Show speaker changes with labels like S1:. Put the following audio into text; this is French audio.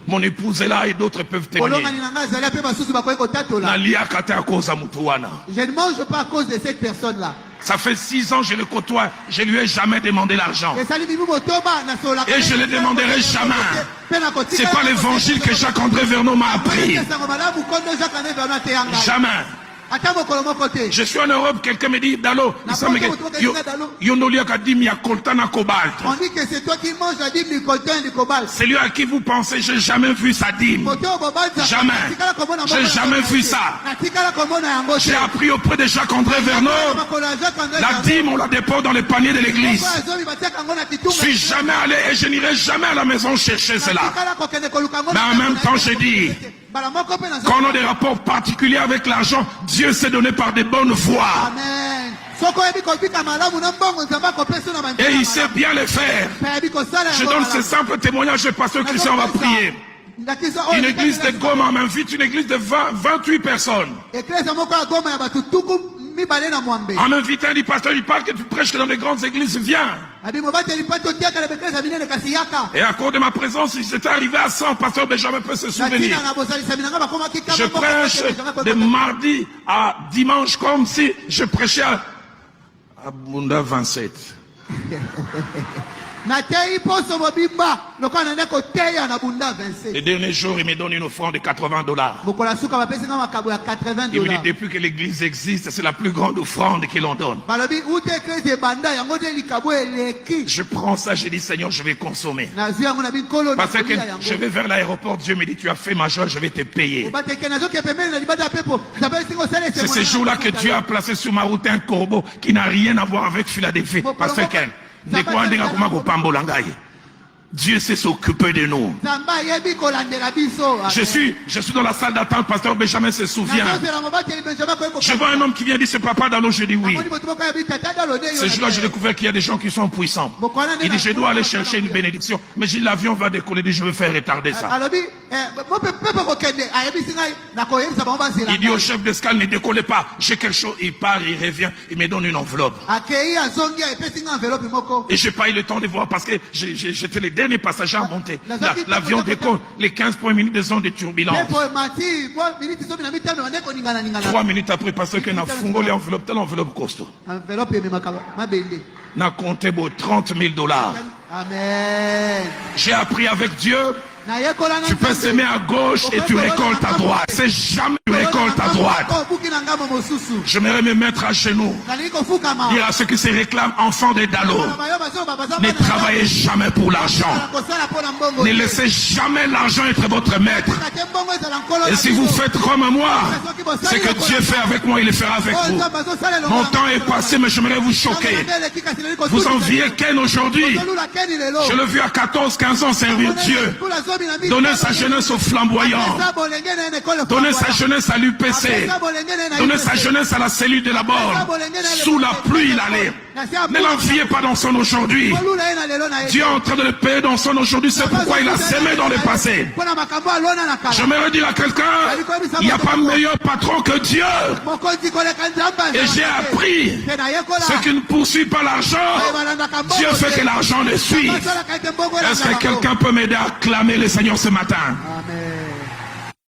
S1: Mon épouse est là et d'autres peuvent témoigner.
S2: Je ne mange pas à cause de cette personne-là.
S1: Ça fait 6 ans que je le côtoie, je lui ai jamais demandé l'argent. Et je ne le demanderai jamais. C'est pas l'évangile que Jacques-André Vernon m'a appris. Jamais. Je suis en Europe, quelqu'un me dit, Dalo, on dit que c'est toi qui manges la dîme du coltan et du cobalt. C'est lui à qui vous pensez, j'ai jamais vu sa dîme. Jamais. J'ai jamais vu ça. J'ai appris auprès de Jacques-André Vernon, la dîme, on la dépose dans les paniers de l'église. Je suis jamais allé et je n'irai jamais à la maison chercher cela. Mais en même temps, j'ai dit, quand on a des rapports particuliers avec l'argent, Dieu s'est donné par des bonnes voies. Et il sait bien les faire. Je donne ce simple témoignage, le pasteur Christian va prier. Une église de Goma m'invite, une église de 28 personnes. En m'invitant, dit pasteur, il parle que tu prêches dans les grandes églises, viens. Et à cause de ma présence, il s'était arrivé à 100, pasteur Benjamin peut se souvenir. Je prêche de mardi à dimanche comme si je prêchais à Bunda 27. Les derniers jours, il me donne une offrande de $80. Il me dit, depuis que l'église existe, c'est la plus grande offrande que l'on donne. Je prends ça, je dis, Seigneur, je vais consommer. Parce que je vais vers l'aéroport, Dieu me dit, tu as fait ma joie, je vais te payer. C'est ce jour-là que Dieu a placé sur ma route un corbeau qui n'a rien à voir avec Philadelphie. Parce que Dieu sait s'occuper de nous. Je suis dans la salle d'attente, pasteur Benjamin se souvient. Je vois un homme qui vient dire, c'est papa Dalo, je dis oui. Ce jour-là, j'ai découvert qu'il y a des gens qui sont puissants. Il dit, je dois aller chercher une bénédiction. Mais j'ai l'avion va décoller, il dit, je veux faire retarder ça. Il dit au chef d'escale, ne décollez pas. J'ai quelque chose, il part, il revient, il me donne une enveloppe. Et je n'ai pas eu le temps de voir parce que j'étais les derniers passagers à monter. L'avion décolle, les 15 premières minutes de zone de turbulence. 3 minutes après, parce que n'a fungo l'enveloppe, telle enveloppe costaud. N'a compté $30 000. Amen. J'ai appris avec Dieu. Tu peux s'aimer à gauche et tu récoltes à droite. C'est jamais tu récoltes à droite. J'aimerais me mettre à genoux. Dire à ceux qui se réclament enfants de Dalo. Ne travaillez jamais pour l'argent. Ne laissez jamais l'argent être votre maître. Et si vous faites comme moi, ce que Dieu fait avec moi, il le fera avec vous. Mon temps est passé, mais j'aimerais vous choquer. Vous enviez Ken aujourd'hui. Je l'ai vu à 14-15 ans servir Dieu. Donner sa jeunesse aux flamboyants. Donner sa jeunesse à l'UPC. Donner sa jeunesse à la cellule de la borne. Sous la pluie, il allait. Ne l'enviez pas dans son aujourd'hui. Dieu est en train de le payer dans son aujourd'hui. C'est pourquoi il a semé dans le passé. J'aimerais dire à quelqu'un, il n'y a pas meilleur patron que Dieu. Et j'ai appris, ceux qui ne poursuivent pas l'argent, Dieu fait que l'argent le suive. Est-ce que quelqu'un peut m'aider à clamer le Seigneur ce matin? Amen.